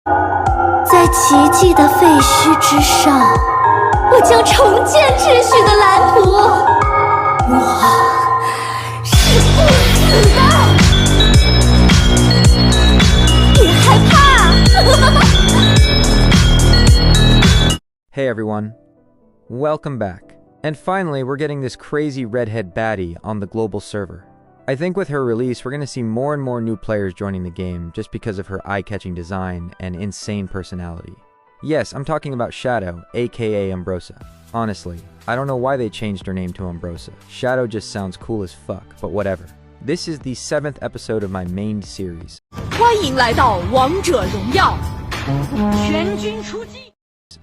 在奇迹的废墟之上，我将重建秩序的蓝图。我是不死的，别害怕。Hey everyone, welcome back. And finally, we're getting this crazy redhead baddie on the global server. I think with her release, we're going to see more and more new players joining the game just because of her eye-catching design and insane personality. Yes, I'm talking about Shadow, aka Umbrosa. Honestly, I don't know why they changed her name to Umbrosa. Shadow just sounds cool as fuck, but whatever. This is the 7th episode of my main series. 欢迎来到王者荣耀，全军出击。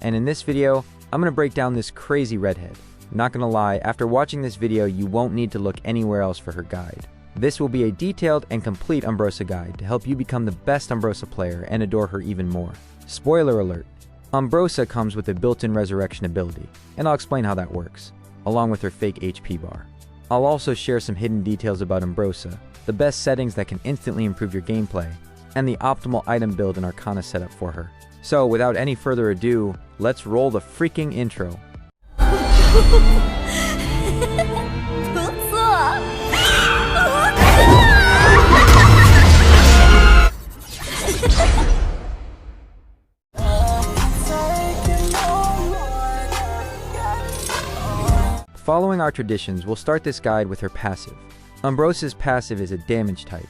And in this video, I'm going to break down this crazy redhead. Not gonna lie, after watching this video, you won't need to look anywhere else for her guide. This will be a detailed and complete Umbrosa guide to help you become the best Umbrosa player and adore her even more. Spoiler alert, Umbrosa comes with a built-in resurrection ability, and I'll explain how that works, along with her fake HP bar. I'll also share some hidden details about Umbrosa, the best settings that can instantly improve your gameplay, and the optimal item build and arcana setup for her. So without any further ado, let's roll the freaking intro. 不错。Following our traditions, we'll start this guide with her passive. Umbrosa's passive is a damage type,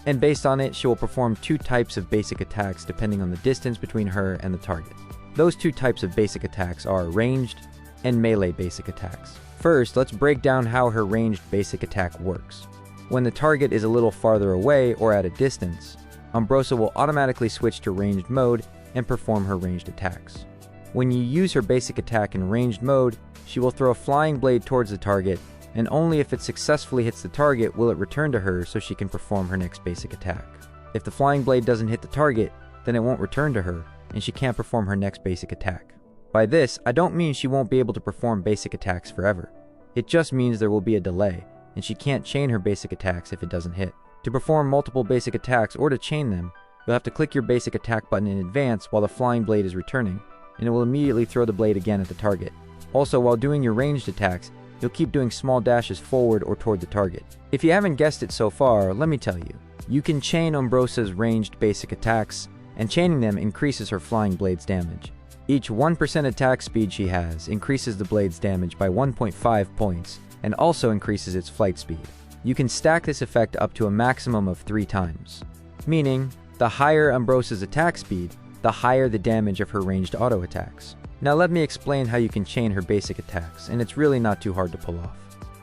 and based on it, she will perform 2 types of basic attacks depending on the distance between her and the target. Those 2 types of basic attacks are ranged and melee basic attacks. First, let's break down how her ranged basic attack works. When the target is a little farther away or at a distance, Umbrosa will automatically switch to ranged mode and perform her ranged attacks. When you use her basic attack in ranged mode, she will throw a flying blade towards the target, and only if it successfully hits the target will it return to her so she can perform her next basic attack. If the flying blade doesn't hit the target, then it won't return to her, and she can't perform her next basic attack. By this, I don't mean she won't be able to perform basic attacks forever. It just means there will be a delay, and she can't chain her basic attacks if it doesn't hit. To perform multiple basic attacks or to chain them, you'll have to click your basic attack button in advance while the flying blade is returning, and it will immediately throw the blade again at the target. Also, while doing your ranged attacks, you'll keep doing small dashes forward or toward the target. If you haven't guessed it so far, let me tell you. You can chain Umbrosa's ranged basic attacks, and chaining them increases her flying blade's damage. Each 1% attack speed she has increases the blade's damage by 1.5 points, and also increases its flight speed. You can stack this effect up to a maximum of 3 times. Meaning, the higher Umbrosa's attack speed, the higher the damage of her ranged auto attacks. Now let me explain how you can chain her basic attacks, and it's really not too hard to pull off.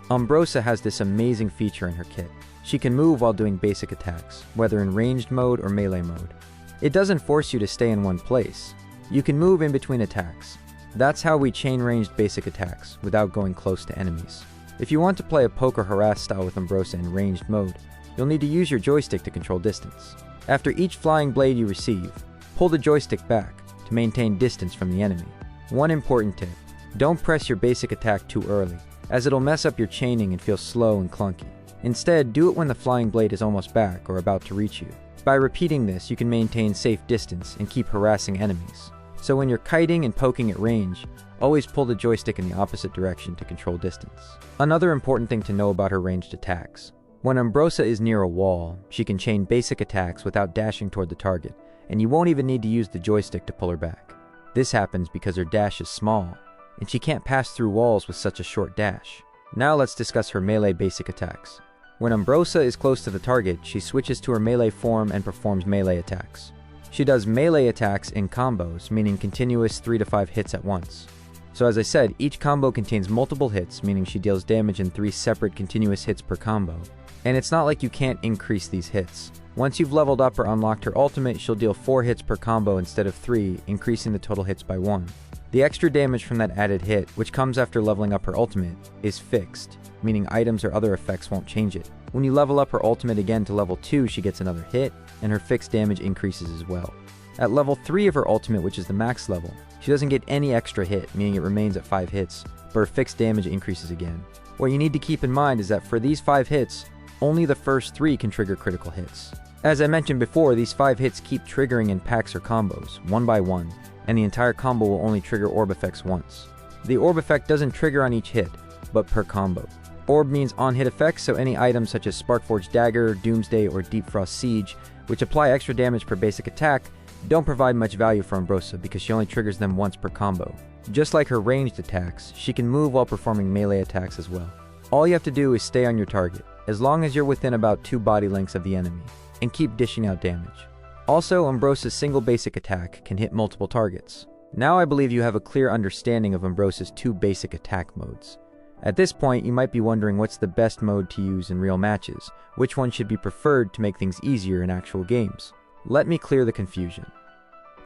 Umbrosa has this amazing feature in her kit. She can move while doing basic attacks, whether in ranged mode or melee mode. It doesn't force you to stay in one place. You can move in between attacks. That's how we chain ranged basic attacks, without going close to enemies. If you want to play a poke or harass style with Umbrosa in ranged mode, you'll need to use your joystick to control distance. After each flying blade you receive, pull the joystick back to maintain distance from the enemy. One important tip, don't press your basic attack too early, as it'll mess up your chaining and feel slow and clunky. Instead, do it when the flying blade is almost back or about to reach you. By repeating this, you can maintain safe distance and keep harassing enemies. So when you're kiting and poking at range, always pull the joystick in the opposite direction to control distance. Another important thing to know about her ranged attacks. When Umbrosa is near a wall, she can chain basic attacks without dashing toward the target, and you won't even need to use the joystick to pull her back. This happens because her dash is small, and she can't pass through walls with such a short dash. Now let's discuss her melee basic attacks. When Umbrosa is close to the target, she switches to her melee form and performs melee attacks. She does melee attacks in combos, meaning continuous 3 to 5 hits at once. So as I said, each combo contains multiple hits, meaning she deals damage in 3 separate continuous hits per combo. And it's not like you can't increase these hits. Once you've leveled up or unlocked her ultimate, she'll deal 4 hits per combo instead of 3, increasing the total hits by 1. The extra damage from that added hit, which comes after leveling up her ultimate, is fixed, meaning items or other effects won't change it. When you level up her ultimate again to level 2, she gets another hit, and her fixed damage increases as well. At level 3 of her ultimate, which is the max level, she doesn't get any extra hit, meaning it remains at 5 hits, but her fixed damage increases again. What you need to keep in mind is that for these 5 hits, only the first 3 can trigger critical hits. As I mentioned before, these 5 hits keep triggering in packs or combos, one by one, and the entire combo will only trigger orb effects once. The orb effect doesn't trigger on each hit, but per combo. Orb means on-hit effects, so any items such as Sparkforged Dagger, Doomsday, or Deep Frost Siege, which apply extra damage per basic attack, don't provide much value for Umbrosa because she only triggers them once per combo. Just like her ranged attacks, she can move while performing melee attacks as well. All you have to do is stay on your target, as long as you're within about 2 body lengths of the enemy, and keep dishing out damage. Also, Umbrosa's single basic attack can hit multiple targets. Now I believe you have a clear understanding of Umbrosa's 2 basic attack modes. At this point, you might be wondering what's the best mode to use in real matches, which one should be preferred to make things easier in actual games. Let me clear the confusion.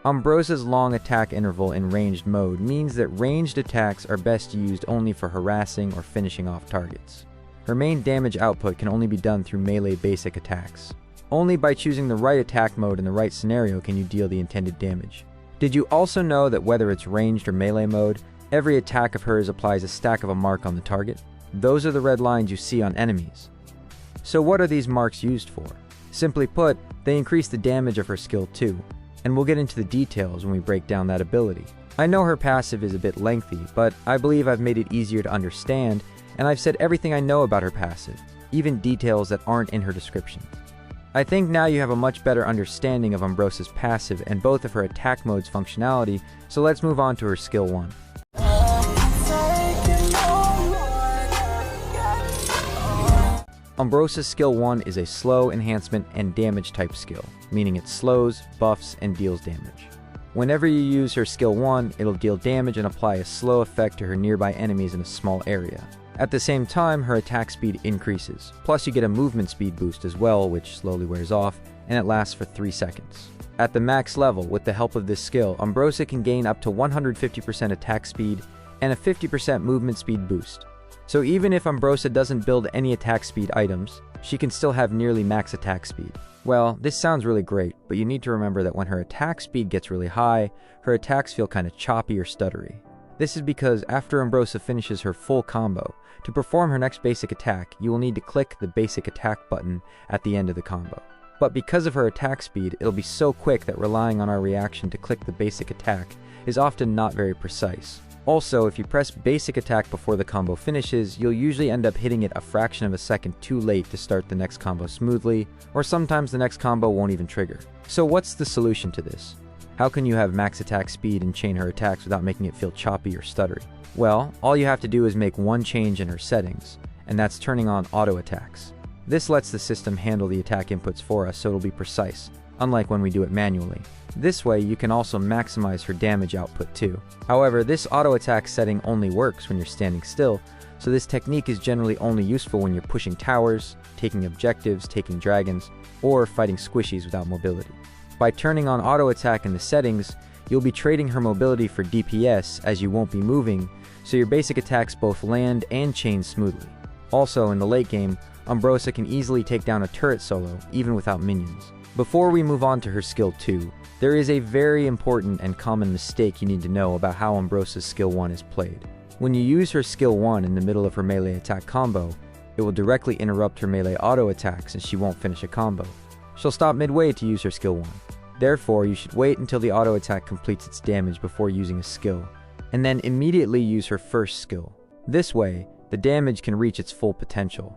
Umbrosa's long attack interval in ranged mode means that ranged attacks are best used only for harassing or finishing off targets. Her main damage output can only be done through melee basic attacks. Only by choosing the right attack mode in the right scenario can you deal the intended damage. Did you also know that whether it's ranged or melee mode, every attack of hers applies a stack of a mark on the target? Those are the red lines you see on enemies. So what are these marks used for? Simply put, they increase the damage of her skill 2, and we'll get into the details when we break down that ability. I know her passive is a bit lengthy, but I believe I've made it easier to understand, and I've said everything I know about her passive, even details that aren't in her description. I think now you have a much better understanding of Umbrosa's passive and both of her attack mode's functionality, so let's move on to her skill 1. Umbrosa's skill 1 is a slow, enhancement, and damage type skill, meaning it slows, buffs, and deals damage. Whenever you use her skill 1, it'll deal damage and apply a slow effect to her nearby enemies in a small area. At the same time, her attack speed increases, plus you get a movement speed boost as well, which slowly wears off, and it lasts for 3 seconds. At the max level, with the help of this skill, Umbrosa can gain up to 150% attack speed and a 50% movement speed boost. So even if Umbrosa doesn't build any attack speed items, she can still have nearly max attack speed. Well, this sounds really great, but you need to remember that when her attack speed gets really high, her attacks feel kinda choppy or stuttery. This is because after Umbrosa finishes her full combo, to perform her next basic attack, you will need to click the basic attack button at the end of the combo. But because of her attack speed, it'll be so quick that relying on our reaction to click the basic attack is often not very precise. Also, if you press basic attack before the combo finishes, you'll usually end up hitting it a fraction of a second too late to start the next combo smoothly, or sometimes the next combo won't even trigger. So what's the solution to this? How can you have max attack speed and chain her attacks without making it feel choppy or stuttery? Well, all you have to do is make one change in her settings, and that's turning on auto attacks. This lets the system handle the attack inputs for us so it'll be precise, unlike when we do it manually. This way, you can also maximize her damage output too. However, this auto attack setting only works when you're standing still, so this technique is generally only useful when you're pushing towers, taking objectives, taking dragons, or fighting squishies without mobility. By turning on auto attack in the settings, you'll be trading her mobility for DPS as you won't be moving, so your basic attacks both land and chain smoothly. Also, in the late game, Umbrosa can easily take down a turret solo, even without minions. Before we move on to her skill 2, there is a very important and common mistake you need to know about how Umbrosa's skill 1 is played. When you use her skill 1 in the middle of her melee attack combo, it will directly interrupt her melee auto attacks and she won't finish a combo. She'll stop midway to use her skill 1. Therefore, you should wait until the auto attack completes its damage before using a skill, and then immediately use her first skill. This way, the damage can reach its full potential.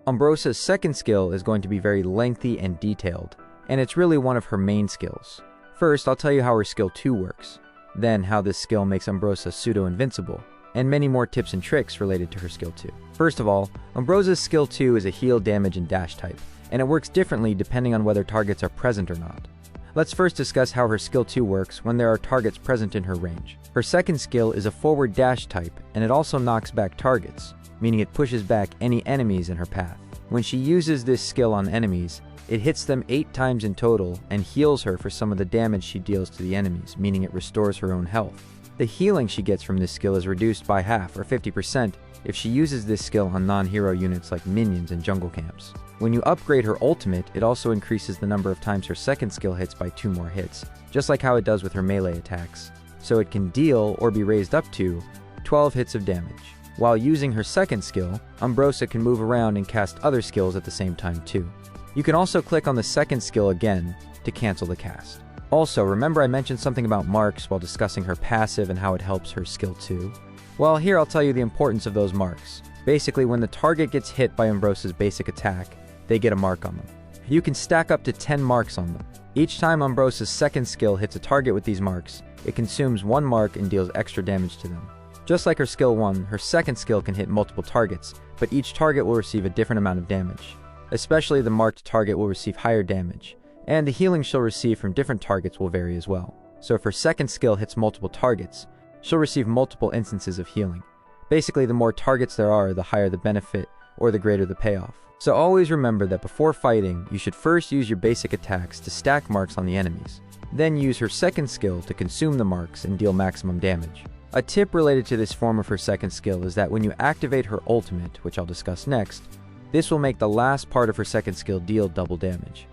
Umbrosa's second skill is going to be very lengthy and detailed, and it's really one of her main skills. First, I'll tell you how her skill 2 works, then how this skill makes Umbrosa pseudo-invincible, and many more tips and tricks related to her skill 2. First of all, Umbrosa's skill 2 is a heal, damage, and dash type, and it works differently depending on whether targets are present or not. Let's first discuss how her skill 2 works when there are targets present in her range. Her second skill is a forward dash type, and it also knocks back targets, meaning it pushes back any enemies in her path. When she uses this skill on enemies, it hits them 8 times in total and heals her for some of the damage she deals to the enemies, meaning it restores her own health. The healing she gets from this skill is reduced by half, or 50%, if she uses this skill on non-hero units like minions and jungle camps. When you upgrade her ultimate, it also increases the number of times her second skill hits by 2 more hits, just like how it does with her melee attacks. So it can deal, or be raised up to, 12 hits of damage. While using her second skill, Umbrosa can move around and cast other skills at the same time too. You can also click on the second skill again to cancel the cast. Also, remember I mentioned something about marks while discussing her passive and how it helps her skill 2? Well, here I'll tell you the importance of those marks. Basically, when the target gets hit by Umbrosa's basic attack, they get a mark on them. You can stack up to 10 marks on them. Each time Umbrosa's second skill hits a target with these marks, it consumes 1 mark and deals extra damage to them. Just like her skill 1, her second skill can hit multiple targets, but each target will receive a different amount of damage. Especially the marked target will receive higher damage, and the healing she'll receive from different targets will vary as well. So if her second skill hits multiple targets, she'll receive multiple instances of healing. Basically, the more targets there are, the higher the benefit, or the greater the payoff. So always remember that before fighting, you should first use your basic attacks to stack marks on the enemies. Then use her second skill to consume the marks and deal maximum damage. A tip related to this form of her second skill is that when you activate her ultimate, which I'll discuss next, this will make the last part of her second skill deal double damage.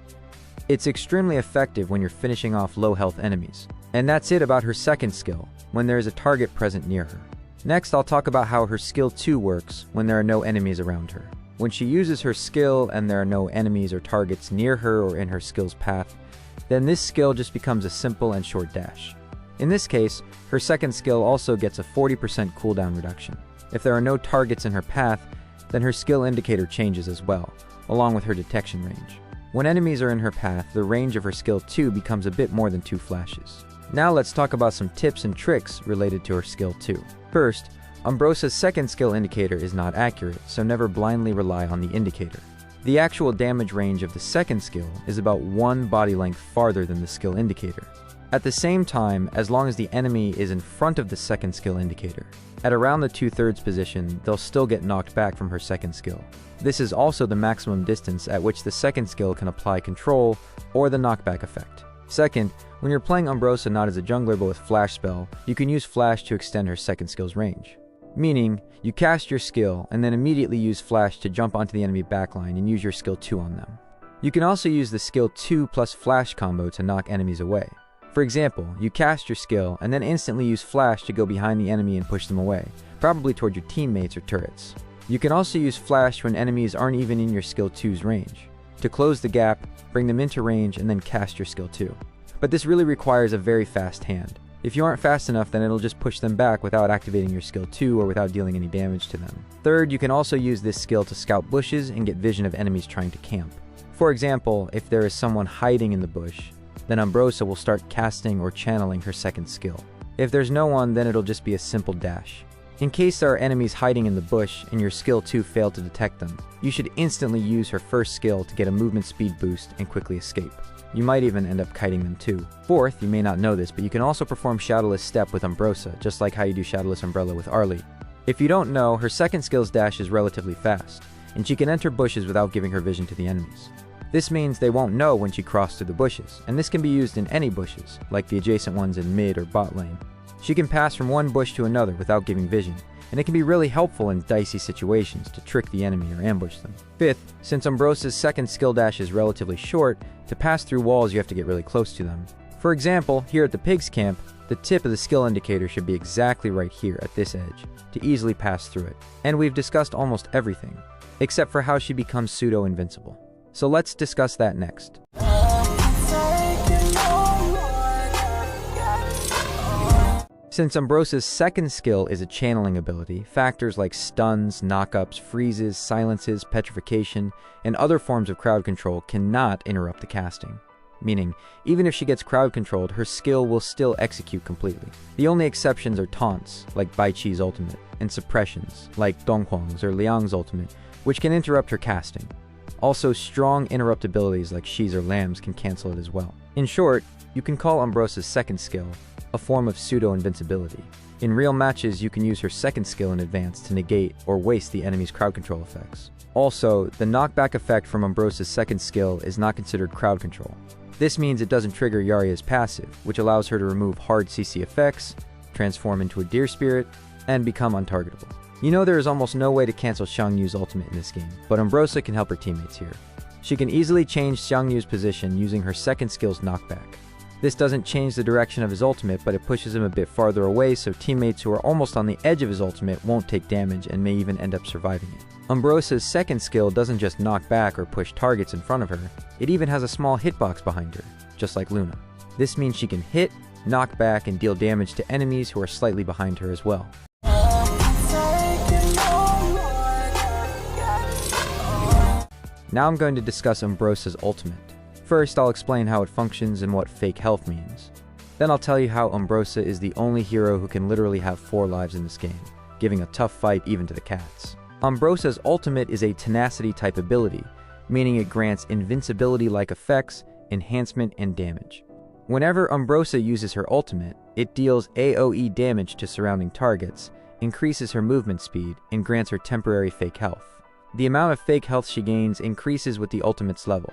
It's extremely effective when you're finishing off low health enemies. And that's it about her second skill, when there is a target present near her. Next, I'll talk about how her skill 2 works when there are no enemies around her. When she uses her skill and there are no enemies or targets near her or in her skill's path, then this skill just becomes a simple and short dash. In this case, her second skill also gets a 40% cooldown reduction. If there are no targets in her path, then her skill indicator changes as well, along with her detection range. When enemies are in her path, the range of her skill 2 becomes a bit more than 2 flashes. Now let's talk about some tips and tricks related to her skill 2. First, Umbrosa's second skill indicator is not accurate, so never blindly rely on the indicator. The actual damage range of the second skill is about 1 body length farther than the skill indicator. At the same time, as long as the enemy is in front of the second skill indicator, at around the 2/3 position, they'll still get knocked back from her second skill. This is also the maximum distance at which the second skill can apply control or the knockback effect. Second, when you're playing Umbrosa not as a jungler but with Flash spell, you can use Flash to extend her second skill's range. Meaning, you cast your skill and then immediately use Flash to jump onto the enemy backline and use your skill 2 on them. You can also use the skill 2 plus Flash combo to knock enemies away. For example, you cast your skill and then instantly use Flash to go behind the enemy and push them away, probably toward your teammates or turrets. You can also use Flash when enemies aren't even in your skill 2's range, to close the gap, bring them into range, and then cast your skill 2. But this really requires a very fast hand. If you aren't fast enough, then it'll just push them back without activating your skill 2 or without dealing any damage to them. Third, you can also use this skill to scout bushes and get vision of enemies trying to camp. For example, if there is someone hiding in the bush, then Umbrosa will start casting or channeling her second skill. If there's no one, then it'll just be a simple dash. In case there are enemies hiding in the bush and your skill 2 failed to detect them, you should instantly use her first skill to get a movement speed boost and quickly escape. You might even end up kiting them too. Fourth, you may not know this, but you can also perform Shadowless Step with Umbrosa, just like how you do Shadowless Umbrella with Arlie. If you don't know, her second skill's dash is relatively fast, and she can enter bushes without giving her vision to the enemies. This means they won't know when she crossed through the bushes, and this can be used in any bushes, like the adjacent ones in mid or bot lane. She can pass from one bush to another without giving vision, and it can be really helpful in dicey situations to trick the enemy or ambush them. Fifth, since Umbrosa's second skill dash is relatively short, to pass through walls you have to get really close to them. For example, here at the pig's camp, the tip of the skill indicator should be exactly right here at this edge, to easily pass through it. And we've discussed almost everything, except for how she becomes pseudo-invincible. So let's discuss that next. Since Umbrosa's second skill is a channeling ability, factors like stuns, knockups, freezes, silences, petrification, and other forms of crowd control cannot interrupt the casting. Meaning, even if she gets crowd controlled, her skill will still execute completely. The only exceptions are taunts, like Bai Chi's ultimate, and suppressions, like Donghuang's or Liang's ultimate, which can interrupt her casting. Also, strong interrupt abilities like Shi's or Lamb's can cancel it as well. In short, you can call Umbrosa's second skill a form of pseudo-invincibility. In real matches, you can use her second skill in advance to negate or waste the enemy's crowd control effects. Also, the knockback effect from Umbrosa's second skill is not considered crowd control. This means it doesn't trigger Yaria's passive, which allows her to remove hard CC effects, transform into a deer spirit, and become untargetable. You know there is almost no way to cancel Xiangyu's ultimate in this game, but Umbrosa can help her teammates here. She can easily change Xiangyu's position using her second skill's knockback. This doesn't change the direction of his ultimate, but it pushes him a bit farther away so teammates who are almost on the edge of his ultimate won't take damage and may even end up surviving it. Umbrosa's second skill doesn't just knock back or push targets in front of her, it even has a small hitbox behind her, just like Luna. This means she can hit, knock back, and deal damage to enemies who are slightly behind her as well. Now I'm going to discuss Umbrosa's ultimate. First, I'll explain how it functions and what fake health means. Then I'll tell you how Umbrosa is the only hero who can literally have 4 lives in this game, giving a tough fight even to the cats. Umbrosa's ultimate is a tenacity type ability, meaning it grants invincibility-like effects, enhancement, and damage. Whenever Umbrosa uses her ultimate, it deals AoE damage to surrounding targets, increases her movement speed, and grants her temporary fake health. The amount of fake health she gains increases with the ultimate's level,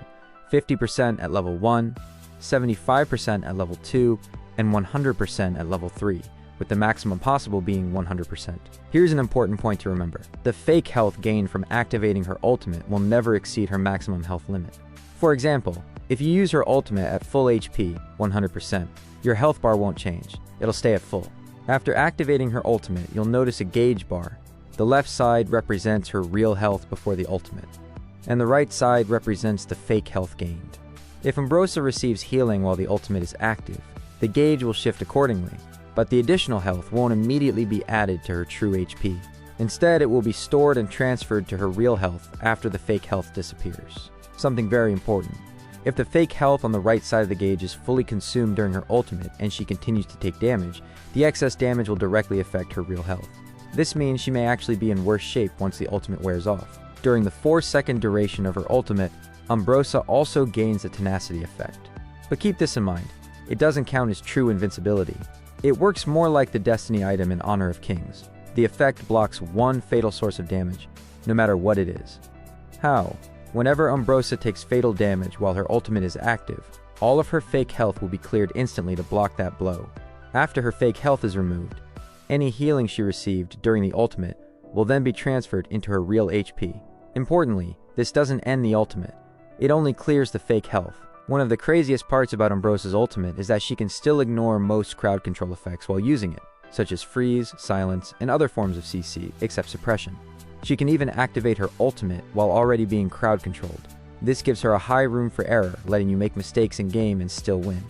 50% at level 1, 75% at level 2, and 100% at level 3, with the maximum possible being 100%. Here's an important point to remember. The fake health gained from activating her ultimate will never exceed her maximum health limit. For example, if you use her ultimate at full HP, 100%, your health bar won't change, it'll stay at full. After activating her ultimate, you'll notice a gauge bar. The left side represents her real health before the ultimate, and the right side represents the fake health gained. If Umbrosa receives healing while the ultimate is active, the gauge will shift accordingly, but the additional health won't immediately be added to her true HP. Instead, it will be stored and transferred to her real health after the fake health disappears. Something very important. If the fake health on the right side of the gauge is fully consumed during her ultimate and she continues to take damage, the excess damage will directly affect her real health. This means she may actually be in worse shape once the ultimate wears off. During the 4-second duration of her ultimate, Umbrosa also gains a tenacity effect. But keep this in mind, it doesn't count as true invincibility. It works more like the Destiny item in Honor of Kings. The effect blocks one fatal source of damage, no matter what it is. How? Whenever Umbrosa takes fatal damage while her ultimate is active, all of her fake health will be cleared instantly to block that blow. After her fake health is removed, any healing she received during the ultimate will then be transferred into her real HP. Importantly, this doesn't end the ultimate. It only clears the fake health. One of the craziest parts about Umbrosa's ultimate is that she can still ignore most crowd control effects while using it, such as freeze, silence, and other forms of CC, except suppression. She can even activate her ultimate while already being crowd controlled. This gives her a high room for error, letting you make mistakes in game and still win.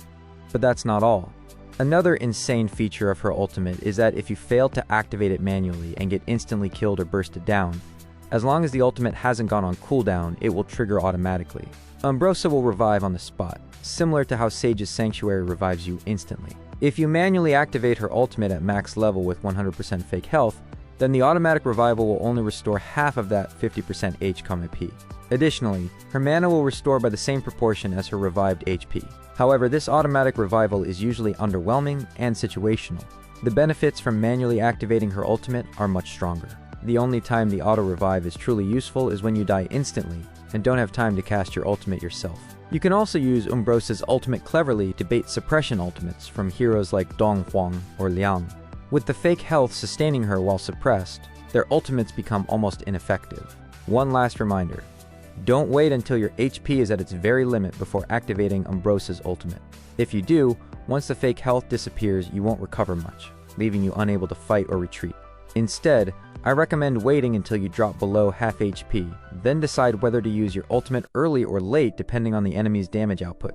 But that's not all. Another insane feature of her ultimate is that if you fail to activate it manually and get instantly killed or bursted down, as long as the ultimate hasn't gone on cooldown, it will trigger automatically. Umbrosa will revive on the spot, similar to how Sage's Sanctuary revives you instantly. If you manually activate her ultimate at max level with 100% fake health, then the automatic revival will only restore half of that 50% HP. Additionally, her mana will restore by the same proportion as her revived HP. However, this automatic revival is usually underwhelming and situational. The benefits from manually activating her ultimate are much stronger. The only time the auto-revive is truly useful is when you die instantly and don't have time to cast your ultimate yourself. You can also use Umbrosa's ultimate cleverly to bait suppression ultimates from heroes like Dong Huang or Liang. With the fake health sustaining her while suppressed, their ultimates become almost ineffective. One last reminder, don't wait until your HP is at its very limit before activating Umbrosa's ultimate. If you do, once the fake health disappears, you won't recover much, leaving you unable to fight or retreat. Instead, I recommend waiting until you drop below half HP, then decide whether to use your ultimate early or late depending on the enemy's damage output.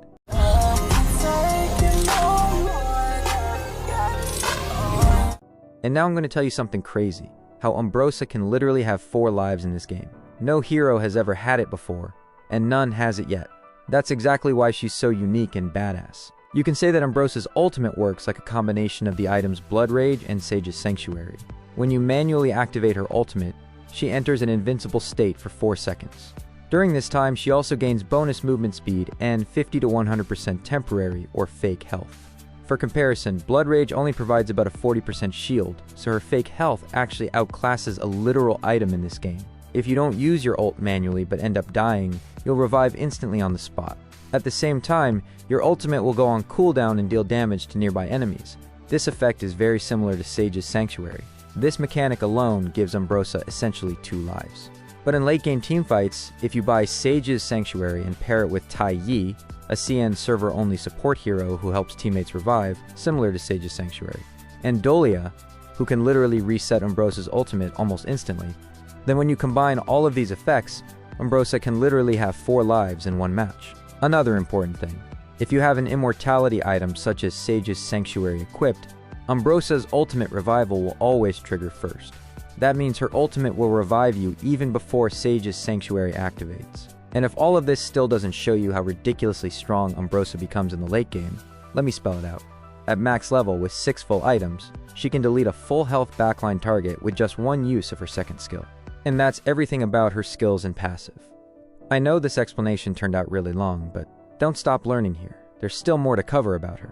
And now I'm going to tell you something crazy, how Umbrosa can literally have 4 lives in this game. No hero has ever had it before, and none has it yet. That's exactly why she's so unique and badass. You can say that Umbrosa's ultimate works like a combination of the items Blood Rage and Sage's Sanctuary. When you manually activate her ultimate, she enters an invincible state for 4 seconds. During this time, she also gains bonus movement speed and 50 to 100% temporary or fake health. For comparison, Blood Rage only provides about a 40% shield, so her fake health actually outclasses a literal item in this game. If you don't use your ult manually but end up dying, you'll revive instantly on the spot. At the same time, your ultimate will go on cooldown and deal damage to nearby enemies. This effect is very similar to Sage's Sanctuary. This mechanic alone gives Umbrosa essentially 2 lives. But in late game teamfights, if you buy Sage's Sanctuary and pair it with Tai Yi, a CN server-only support hero who helps teammates revive, similar to Sage's Sanctuary, and Dolia, who can literally reset Umbrosa's ultimate almost instantly, then when you combine all of these effects, Umbrosa can literally have 4 lives in one match. Another important thing, if you have an immortality item such as Sage's Sanctuary equipped, Umbrosa's ultimate revival will always trigger first. That means her ultimate will revive you even before Sage's Sanctuary activates. And if all of this still doesn't show you how ridiculously strong Umbrosa becomes in the late game, let me spell it out. At max level with 6 full items, she can delete a full health backline target with just 1 use of her second skill. And that's everything about her skills and passive. I know this explanation turned out really long, but don't stop learning here. There's still more to cover about her.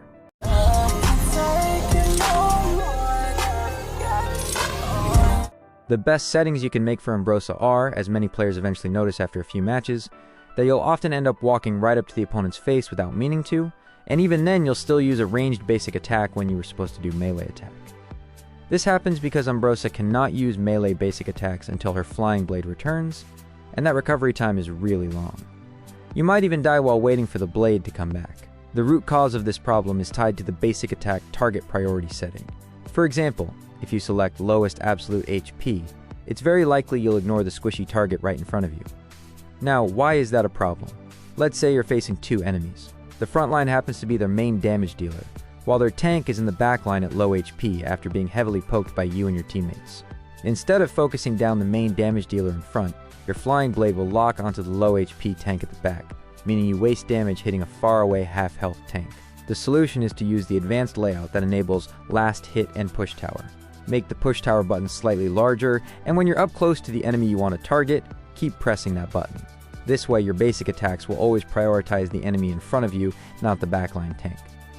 The best settings you can make for Umbrosa are, as many players eventually notice after a few matches, that you'll often end up walking right up to the opponent's face without meaning to, and even then you'll still use a ranged basic attack when you were supposed to do melee attack. This happens because Umbrosa cannot use melee basic attacks until her Flying Blade returns, and that recovery time is really long. You might even die while waiting for the blade to come back. The root cause of this problem is tied to the basic attack target priority setting. For example, if you select lowest absolute HP, it's very likely you'll ignore the squishy target right in front of you. Now, why is that a problem? Let's say you're facing 2 enemies. The front line happens to be their main damage dealer, while their tank is in the back line at low HP after being heavily poked by you and your teammates. Instead of focusing down the main damage dealer in front, your Flying Blade will lock onto the low HP tank at the back, meaning you waste damage hitting a faraway half-health tank. The solution is to use the advanced layout that enables last hit and push tower. Make the push tower button slightly larger, and when you're up close to the enemy you want to target, keep pressing that button. This way your basic attacks will always prioritize the enemy in front of you, not the backline tank.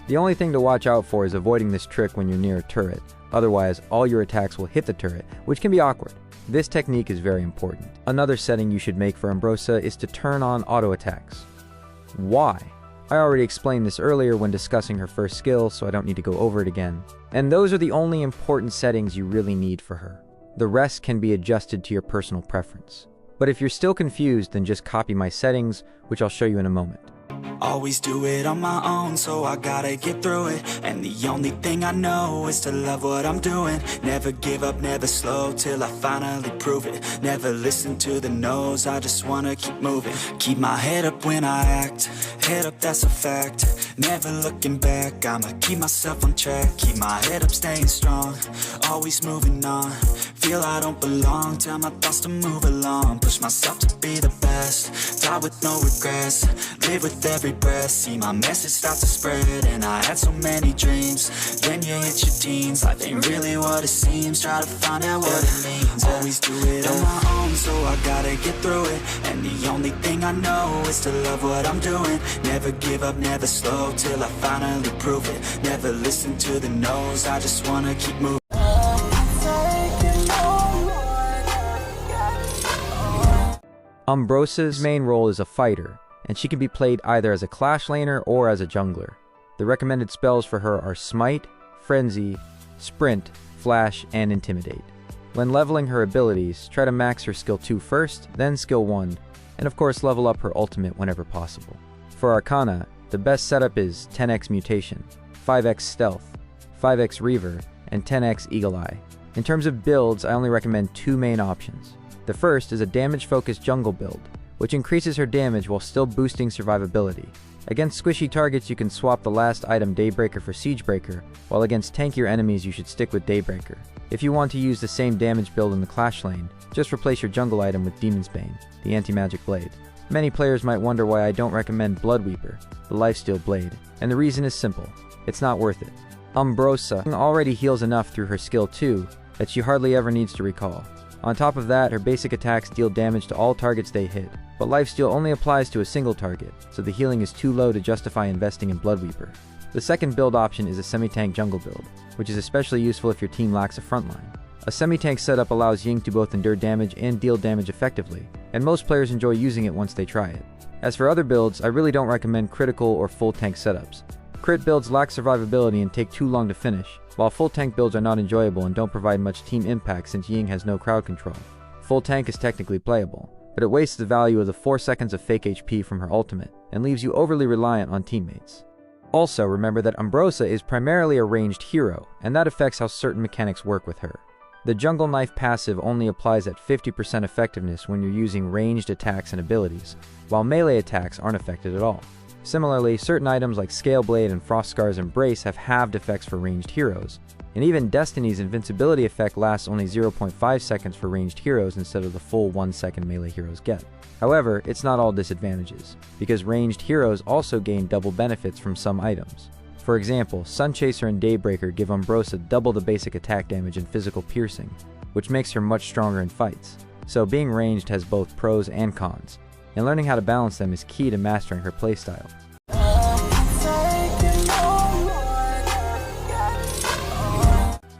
The only thing to watch out for is avoiding this trick when you're near a turret, otherwise all your attacks will hit the turret, which can be awkward. This technique is very important. Another setting you should make for Umbrosa is to turn on auto attacks. Why? I already explained this earlier when discussing her first skill, so I don't need to go over it again. And those are the only important settings you really need for her. The rest can be adjusted to your personal preference. But if you're still confused, then just copy my settings, which I'll show you in a moment. Always do it on my own, so I gotta get through it. And the only thing I know is to love what I'm doing. Never give up, never slow, till I finally prove it. Never listen to the no's, I just wanna keep moving. Keep my head up when I act, head up, that's a fact. Never looking back, I'ma keep myself on track. Keep my head up, staying strong, always moving on. Feel I don't belong, tell my thoughts to move along. Push myself to be the best, die with no regrets. Live with every breath, see my message start to spread. And I had so many dreams, then you hit your teens. Life ain't really what it seems, try to find out what it means. Always do it on my own, so I gotta get through it. And the only thing I know is to love what I'm doing. Never give up, never slow, till I finally prove it. Never listen to the no's, I just wanna keep moving. Umbrosa's main role is a fighter, and she can be played either as a Clash laner or as a jungler. The recommended spells for her are Smite, Frenzy, Sprint, Flash, and Intimidate. When leveling her abilities, try to max her skill 2 first, then skill 1, and of course level up her ultimate whenever possible. For Arcana, the best setup is 10x Mutation, 5x Stealth, 5x Reaver, and 10x Eagle Eye. In terms of builds, I only recommend 2 main options. The first is a damage-focused jungle build, which increases her damage while still boosting survivability. Against squishy targets you can swap the last item Daybreaker for Siegebreaker, while against tankier enemies you should stick with Daybreaker. If you want to use the same damage build in the Clash lane, just replace your jungle item with Demon's Bane, the anti-magic blade. Many players might wonder why I don't recommend Bloodweeper, the lifesteal blade, and the reason is simple: it's not worth it. Umbrosa already heals enough through her skill 2 that she hardly ever needs to recall. On top of that, her basic attacks deal damage to all targets they hit, but lifesteal only applies to a single target, so the healing is too low to justify investing in Bloodweeper. The second build option is a semi-tank jungle build, which is especially useful if your team lacks a frontline. A semi-tank setup allows Ying to both endure damage and deal damage effectively, and most players enjoy using it once they try it. As for other builds, I really don't recommend critical or full tank setups. Crit builds lack survivability and take too long to finish, while full tank builds are not enjoyable and don't provide much team impact since Ying has no crowd control. Full tank is technically playable, but it wastes the value of the 4 seconds of fake HP from her ultimate and leaves you overly reliant on teammates. Also, remember that Umbrosa is primarily a ranged hero, and that affects how certain mechanics work with her. The Jungle Knife passive only applies at 50% effectiveness when you're using ranged attacks and abilities, while melee attacks aren't affected at all. Similarly, certain items like Scale Blade and Frostscar's Embrace have halved effects for ranged heroes, and even Destiny's invincibility effect lasts only 0.5 seconds for ranged heroes instead of the full 1 second melee heroes get. However, it's not all disadvantages, because ranged heroes also gain double benefits from some items. For example, Sunchaser and Daybreaker give Umbrosa double the basic attack damage and physical piercing, which makes her much stronger in fights. So being ranged has both pros and cons, and learning how to balance them is key to mastering her playstyle.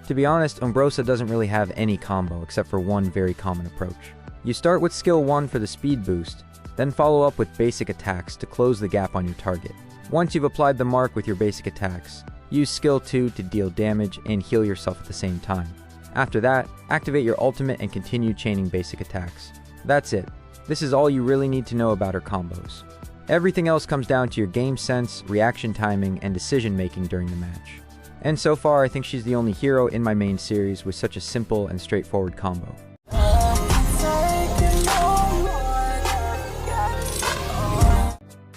To be honest, Umbrosa doesn't really have any combo except for one very common approach. You start with skill 1 for the speed boost, then follow up with basic attacks to close the gap on your target. Once you've applied the mark with your basic attacks, use skill 2 to deal damage and heal yourself at the same time. After that, activate your ultimate and continue chaining basic attacks. That's it. This is all you really need to know about her combos. Everything else comes down to your game sense, reaction timing, and decision making during the match. And so far, I think she's the only hero in my main series with such a simple and straightforward combo.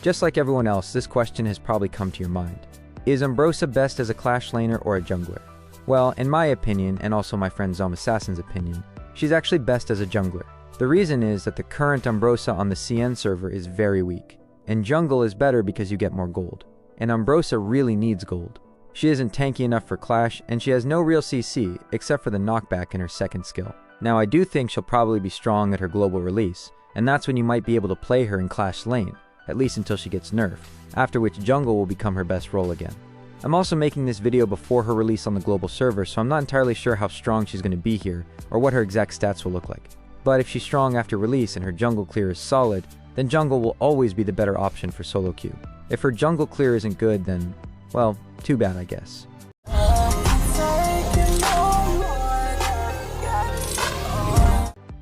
Just like everyone else, this question has probably come to your mind. Is Umbrosa best as a Clash laner or a jungler? Well, in my opinion, and also my friend Zomassassin's opinion, she's actually best as a jungler. The reason is that the current Umbrosa on the CN server is very weak, and jungle is better because you get more gold. And Umbrosa really needs gold. She isn't tanky enough for Clash, and she has no real CC, except for the knockback in her second skill. Now I do think she'll probably be strong at her global release, and that's when you might be able to play her in Clash lane, at least until she gets nerfed, after which jungle will become her best role again. I'm also making this video before her release on the global server, so I'm not entirely sure how strong she's going to be here, or what her exact stats will look like. But if she's strong after release and her jungle clear is solid, then jungle will always be the better option for solo queue. If her jungle clear isn't good, then, well, too bad I guess.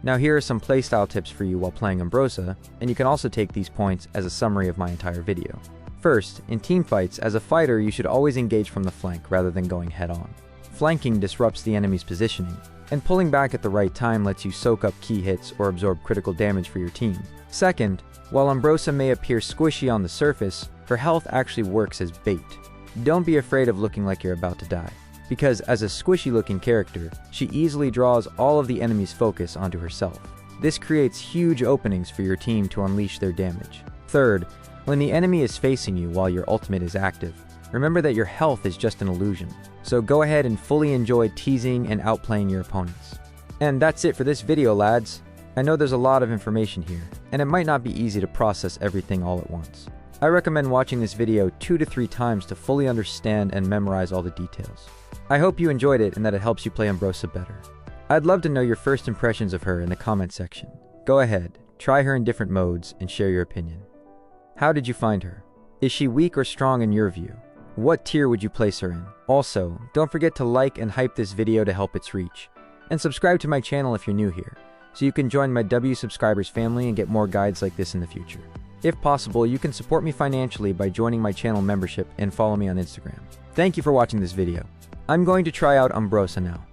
Now here are some playstyle tips for you while playing Umbrosa, and you can also take these points as a summary of my entire video. First, in teamfights, as a fighter you should always engage from the flank rather than going head-on. Flanking disrupts the enemy's positioning, and pulling back at the right time lets you soak up key hits or absorb critical damage for your team. Second, while Umbrosa may appear squishy on the surface, her health actually works as bait. Don't be afraid of looking like you're about to die, because as a squishy looking character, she easily draws all of the enemy's focus onto herself. This creates huge openings for your team to unleash their damage. Third, when the enemy is facing you while your ultimate is active, remember that your health is just an illusion, so go ahead and fully enjoy teasing and outplaying your opponents. And that's it for this video, lads. I know there's a lot of information here, and it might not be easy to process everything all at once. I recommend watching this video 2 to 3 times to fully understand and memorize all the details. I hope you enjoyed it and that it helps you play Umbrosa better. I'd love to know your first impressions of her in the comment section. Go ahead, try her in different modes, and share your opinion. How did you find her? Is she weak or strong in your view? What tier would you place her in? Also, don't forget to like and hype this video to help its reach. And subscribe to my channel if you're new here, so you can join my W subscribers family and get more guides like this in the future. If possible, you can support me financially by joining my channel membership and follow me on Instagram. Thank you for watching this video. I'm going to try out Umbrosa now.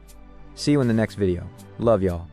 See you in the next video. Love y'all.